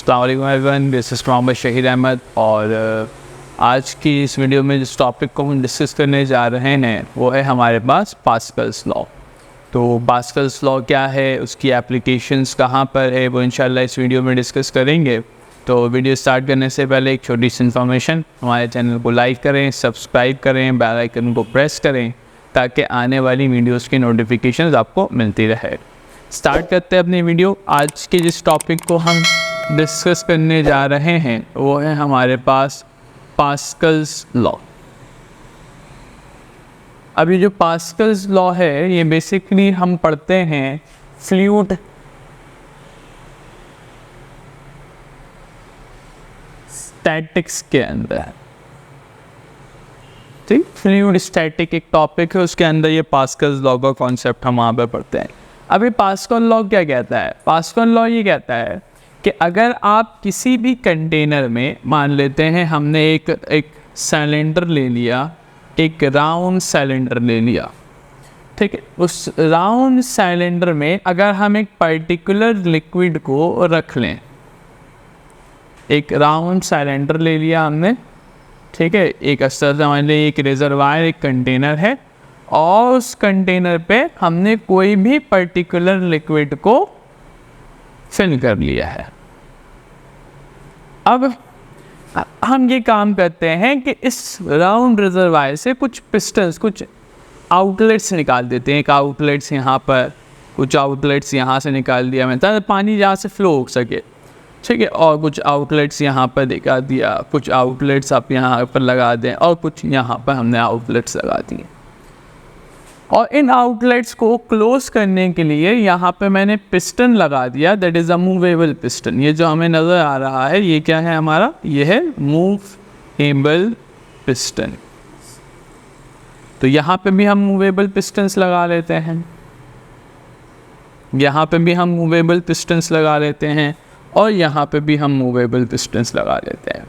अस्सलाम वालेकुम everyone, this is Mohammad शहीद अहमद। और आज की इस वीडियो में जिस टॉपिक को हम डिस्कस करने जा रहे हैं वो है हमारे पास पास्कल्स लॉ। तो पास्कल्स लॉ क्या है, उसकी एप्लीकेशंस कहाँ पर है, वो इंशाल्लाह इस वीडियो में डिस्कस करेंगे। तो वीडियो स्टार्ट करने से पहले एक छोटी सी इन्फॉर्मेशन, हमारे चैनल को लाइक करें, सब्सक्राइब करें, बेल आइकन को प्रेस करें ताकि आने वाली वीडियोज़ की नोटिफिकेशंस आपको मिलती रहे। स्टार्ट करते हैं अपनी वीडियो। आज के जिस टॉपिक को हम डिस्कस करने जा रहे हैं वो है हमारे पास पास्कल्स लॉ। अभी जो पास्कल्स लॉ है ये बेसिकली हम पढ़ते हैं फ्लूइड स्टैटिक्स के अंदर। ठीक, फ्लूइड स्टैटिक एक टॉपिक है, उसके अंदर ये पास्कल्स लॉ का कॉन्सेप्ट हम वहाँ पर पढ़ते हैं। अभी पास्कल लॉ क्या कहता है? पास्कल लॉ ये कहता है कि अगर आप किसी भी कंटेनर में, मान लेते हैं हमने एक सिलेंडर ले लिया, एक राउंड सिलेंडर ले लिया, ठीक है, उस राउंड सिलेंडर में अगर हम एक पर्टिकुलर लिक्विड को रख लें, एक राउंड सिलेंडर ले लिया हमने, ठीक है, एक अस्तर से मान लीजिए एक रिजर्वायर, एक कंटेनर है, और उस कंटेनर पे हमने कोई भी पर्टिकुलर लिक्विड को फिल कर लिया है। अब हम ये काम करते हैं कि इस राउंड रिजर्वायर से कुछ पिस्टन्स, कुछ आउटलेट्स निकाल देते हैं। एक आउटलेट्स यहाँ पर, कुछ आउटलेट्स यहाँ से निकाल दिया मैंने ताकि पानी जहाँ से फ्लो हो सके, ठीक है, और कुछ आउटलेट्स यहाँ पर दिखा दिया, कुछ आउटलेट्स आप यहाँ पर लगा दें, और कुछ यहाँ पर हमने आउटलेट्स लगा दिए। और इन आउटलेट्स को क्लोज करने के लिए यहाँ पे मैंने पिस्टन लगा दिया, that is a movable piston. ये जो हमें नज़र आ रहा है ये क्या है हमारा? ये है मूवेबल पिस्टन। तो यहाँ पे भी हम मूवेबल पिस्टन्स लगा लेते हैं, यहाँ पे भी हम मूवेबल पिस्टन्स लगा लेते हैं, और यहाँ पे भी हम मूवेबल पिस्टन्स लगा लेते हैं।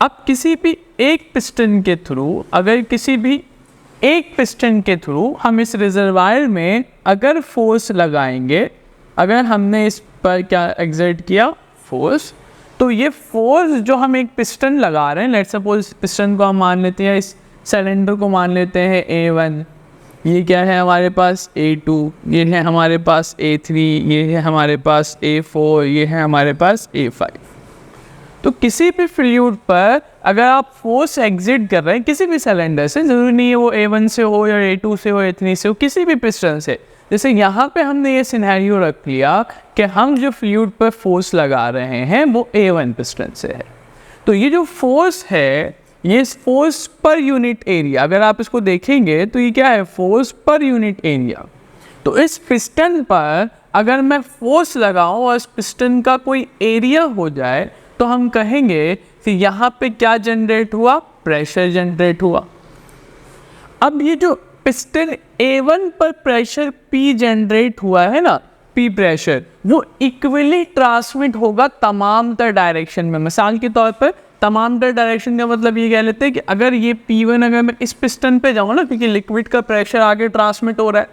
अब किसी भी एक पिस्टन के थ्रू, अगर किसी भी एक पिस्टन के थ्रू हम इस रिजर्वायर में अगर फोर्स लगाएंगे, अगर हमने इस पर क्या एक्सर्ट किया, फोर्स, तो ये फोर्स जो हम एक पिस्टन लगा रहे हैं, लेट्स सपोज पिस्टन को हम मान लेते हैं, इस सिलेंडर को मान लेते हैं A1, ये क्या है हमारे पास A2, ये है हमारे पास A3, ये है हमारे पास A4, ये है हमारे पास A5। तो किसी भी फ्लूइड पर अगर आप फोर्स एग्जिट कर रहे हैं किसी भी सिलेंडर से, ज़रूरी नहीं है वो A1 से हो या A2 से हो, A3 से हो, किसी भी पिस्टन से, जैसे यहाँ पे हमने ये सिनेरियो रख लिया कि हम जो फ्लूइड पर फोर्स लगा रहे हैं वो A1 पिस्टन से है। तो ये जो फोर्स है, ये फोर्स पर यूनिट एरिया, अगर आप इसको देखेंगे तो ये क्या है? Force per unit area. तो इस पिस्टन पर अगर मैं फोर्स लगाऊं और इस पिस्टन का कोई एरिया हो जाए तो हम कहेंगे कि यहाँ पे क्या जनरेट हुआ? प्रेशर जनरेट हुआ। अब ये जो पिस्टन A1 पर प्रेशर P जनरेट हुआ है ना, P प्रेशर, वो इक्वली ट्रांसमिट होगा तमाम तर डायरेक्शन में। मिसाल के तौर पर तमाम तर डायरेक्शन का मतलब ये कह लेते हैं कि अगर ये P1, अगर मैं इस पिस्टन पे जाऊँ ना, क्योंकि लिक्विड का प्रेशर आगे ट्रांसमिट हो रहा है,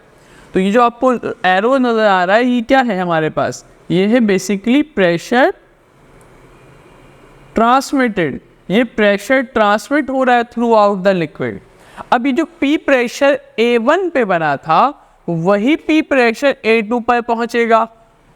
तो ये जो आपको एरो नज़र आ रहा है ये क्या है हमारे पास? ये है बेसिकली प्रेशर ट्रांसमिटेड। ये प्रेशर ट्रांसमिट हो रहा है थ्रू आउट द लिक्विड। अभी जो P प्रेशर A1 पे बना था वही P प्रेशर A2 पर पहुंचेगा,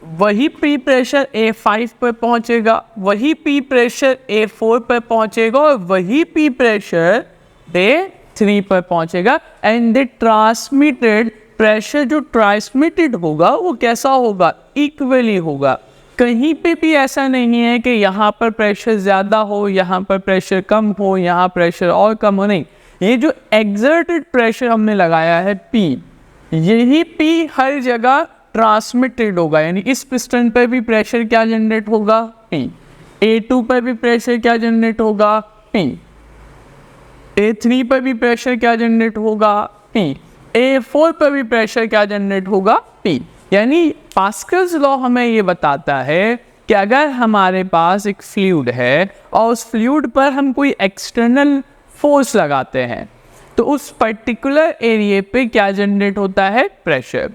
वही P प्रेशर A5 पर पहुंचेगा, वही P प्रेशर A4 पर पहुंचेगा, और वही P प्रेशर A3 पर पहुंचेगा। एंड द ट्रांसमिटेड प्रेशर जो ट्रांसमिटेड होगा वो कैसा होगा? इक्वली होगा। कहीं पे भी ऐसा नहीं है कि यहाँ पर प्रेशर ज़्यादा हो, यहाँ पर प्रेशर कम हो, यहाँ प्रेशर और कम हो, नहीं। ये जो एक्सर्टेड प्रेशर हमने लगाया है P, यही P हर जगह ट्रांसमिटेड होगा। यानी इस पिस्टन पर भी प्रेशर क्या जनरेट होगा? P। A2 पर भी प्रेशर क्या जनरेट होगा? P। A3 पर भी प्रेशर क्या जनरेट होगा? P। A4 पर भी प्रेशर क्या जनरेट होगा? P। यानी पास्कल्स लॉ हमें ये बताता है कि अगर हमारे पास एक फ्लूइड है और उस फ्लूइड पर हम कोई एक्सटर्नल फोर्स लगाते हैं तो उस पर्टिकुलर एरिया पे क्या जनरेट होता है? प्रेशर।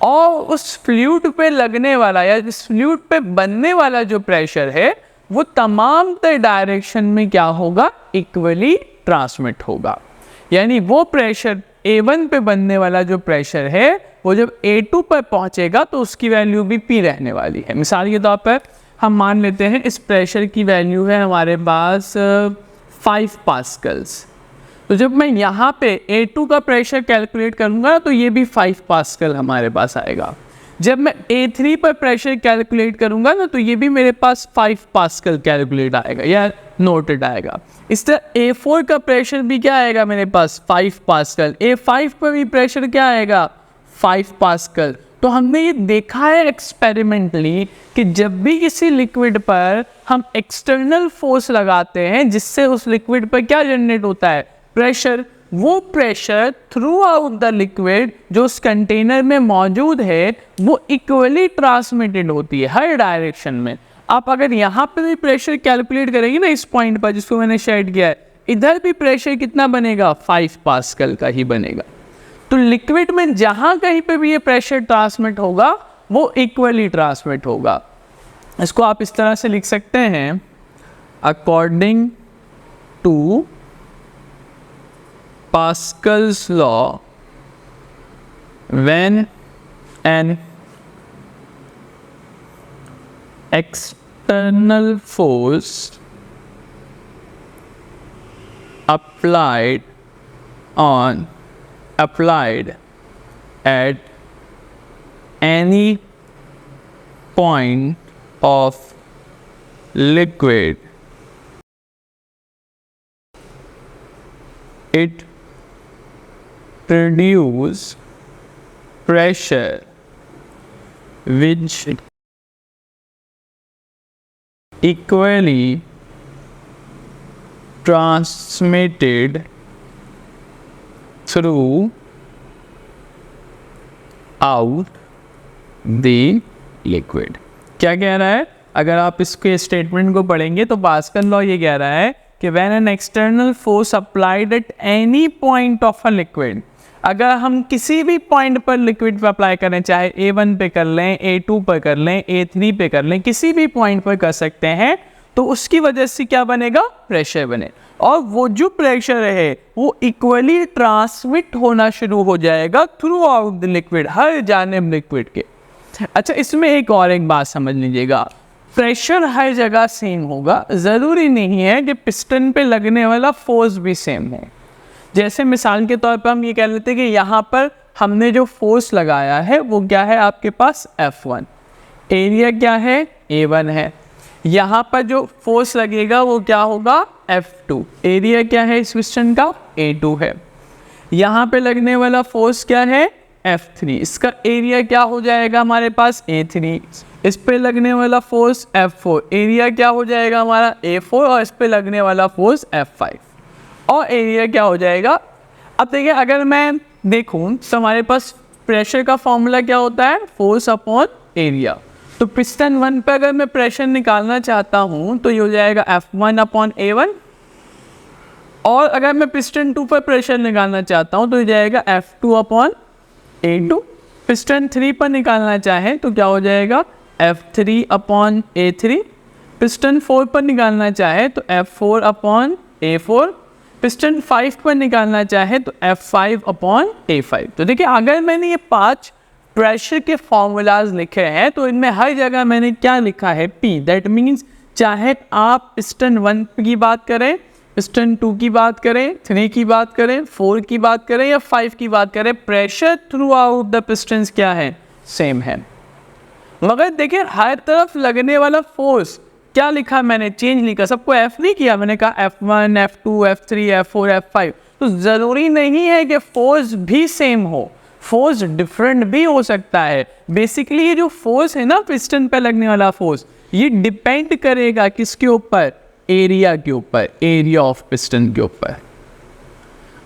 और उस फ्लूइड पे लगने वाला या इस फ्लूइड पे बनने वाला जो प्रेशर है वो तमाम डायरेक्शन में क्या होगा, इक्वली ट्रांसमिट होगा। यानी वो प्रेशर A1 पे बनने वाला जो प्रेशर है वो जब A2 पर पहुंचेगा तो उसकी वैल्यू भी P रहने वाली है। मिसाल के तौर पर हम मान लेते हैं इस प्रेशर की वैल्यू है हमारे पास 5 पास्कल्स। तो जब मैं यहाँ पे A2 का प्रेशर कैलकुलेट करूँगा तो ये भी 5 पास्कल हमारे पास आएगा। जब मैं A3 पर प्रेशर कैलकुलेट करूँगा ना तो ये भी मेरे पास 5 पास्कल कैलकुलेट आएगा या नोटेड आएगा। इस तरह A4 का प्रेशर भी क्या आएगा मेरे पास 5 पास्कल, A5 पर भी प्रेशर क्या आएगा 5 पास्कल। तो हमने ये देखा है एक्सपेरिमेंटली कि जब भी किसी लिक्विड पर हम एक्सटर्नल फोर्स लगाते हैं जिससे उस लिक्विड पर क्या जनरेट होता है, प्रेशर, वो pressure through out the liquid जो उस कंटेनर में मौजूद है वो इक्वली ट्रांसमिटेड होती है हर डायरेक्शन में। आप अगर यहाँ पे भी प्रेशर कैलकुलेट करेंगे ना इस पॉइंट पर जिसको मैंने शेड किया है, इधर भी प्रेशर कितना बनेगा 5 पास्कल का ही बनेगा। तो लिक्विड में जहाँ कहीं पे भी ये प्रेशर ट्रांसमिट होगा वो इक्वली ट्रांसमिट होगा। इसको आप इस तरह से लिख सकते हैं, according to Pascal's law, when an external force applied at any point of liquid, it produce pressure which equally transmitted through out the liquid। क्या कह रहा है, अगर आप इसके स्टेटमेंट को पढ़ेंगे तो पास्कल लॉ ये कह रहा है कि when an external force applied at any point of a liquid, अगर हम किसी भी पॉइंट पर लिक्विड पे अप्लाई करें, चाहे A1 पे कर लें, A2 पर कर लें, A3 पे कर लें, किसी भी पॉइंट पर कर सकते हैं, तो उसकी वजह से क्या बनेगा, प्रेशर बने, और वो जो प्रेशर है वो इक्वली ट्रांसमिट होना शुरू हो जाएगा थ्रू आउट द लिक्विड, हर जानिब लिक्विड के। अच्छा, इसमें एक और एक बात समझ लीजिएगा, प्रेशर हर जगह सेम होगा, ज़रूरी नहीं है कि पिस्टन पे लगने वाला फोर्स भी सेम हो। जैसे मिसाल के तौर पर हम ये कह लेते हैं कि यहाँ पर हमने जो फोर्स लगाया है वो क्या है आपके पास F1, एरिया क्या है A1 है, यहाँ पर जो फोर्स लगेगा वो क्या होगा F2, एरिया क्या है इस पिस्टन का A2 है, यहाँ पे लगने वाला फोर्स क्या है F3, इसका एरिया क्या हो जाएगा हमारे पास A3, इस पे लगने वाला फोर्स F4, एरिया क्या हो जाएगा हमारा A4, और इस पे लगने वाला फोर्स F5 और एरिया क्या हो जाएगा। अब देखिए, अगर मैं देखूं तो हमारे पास प्रेशर का फॉर्मूला क्या होता है, फोर्स अपॉन एरिया। तो पिस्टन 1 पे अगर मैं प्रेशर निकालना चाहता हूं तो ये हो जाएगा F1 अपॉन A1, और अगर मैं पिस्टन 2 पर प्रेशर निकालना चाहता हूं तो ये जाएगा F2 अपॉन A2। पिस्टन 3 पर निकालना चाहे तो क्या हो जाएगा F3 अपॉन A3। पिस्टन 4 पर निकालना चाहे तो F4 अपॉन A4। पिस्टन 5 पर निकालना चाहे तो F5 अपॉन A5। तो देखिए, अगर मैंने ये 5 प्रेशर के फॉर्मूलाज लिखे हैं तो इनमें हर जगह मैंने क्या लिखा है P। दैट मीन्स चाहे आप पिस्टन 1 की बात करें, पिस्टन 2 की बात करें, 3 की बात करें, 4 की बात करें या 5 की बात करें, pressure through out the pistons क्या है, सेम है। मगर देखिए, हर तरफ लगने वाला फोर्स क्या लिखा मैंने, चेंज लिखा, सबको F नहीं किया, मैंने कहा F1, F2, F3, F4, F5। तो ज़रूरी नहीं है कि फोर्स भी सेम हो, फोर्स डिफरेंट भी हो सकता है। बेसिकली ये जो फोर्स है ना पिस्टन पे लगने वाला फोर्स, ये डिपेंड करेगा किसके ऊपर, एरिया के ऊपर, एरिया ऑफ पिस्टन के ऊपर।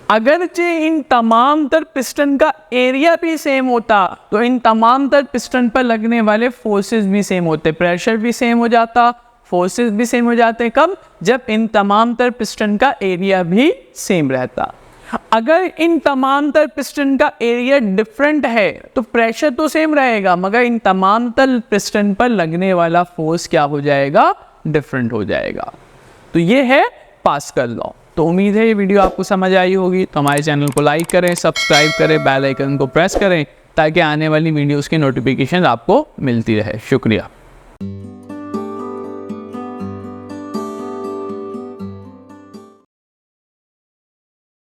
अगरचे इन तमाम तर पिस्टन का एरिया भी सेम होता तो इन तमाम तर पिस्टन पर लगने वाले फोर्सेस भी सेम होते, प्रेशर भी सेम हो जाता, फोर्सेस भी सेम हो जाते। कब, जब इन तमाम तर पिस्टन का एरिया भी सेम रहता। अगर इन तमाम तर पिस्टन का एरिया डिफरेंट है तो प्रेशर तो सेम रहेगा, मगर इन तमाम तर पिस्टन पर लगने वाला फोर्स क्या हो जाएगा, डिफरेंट हो जाएगा। तो ये है पास्कल लॉ। तो उम्मीद है ये वीडियो आपको समझ आई होगी। तो हमारे चैनल को लाइक करें, सब्सक्राइब करें, बेल आइकन को प्रेस करें ताकि आने वाली वीडियोस की नोटिफिकेशन आपको मिलती रहे। शुक्रिया।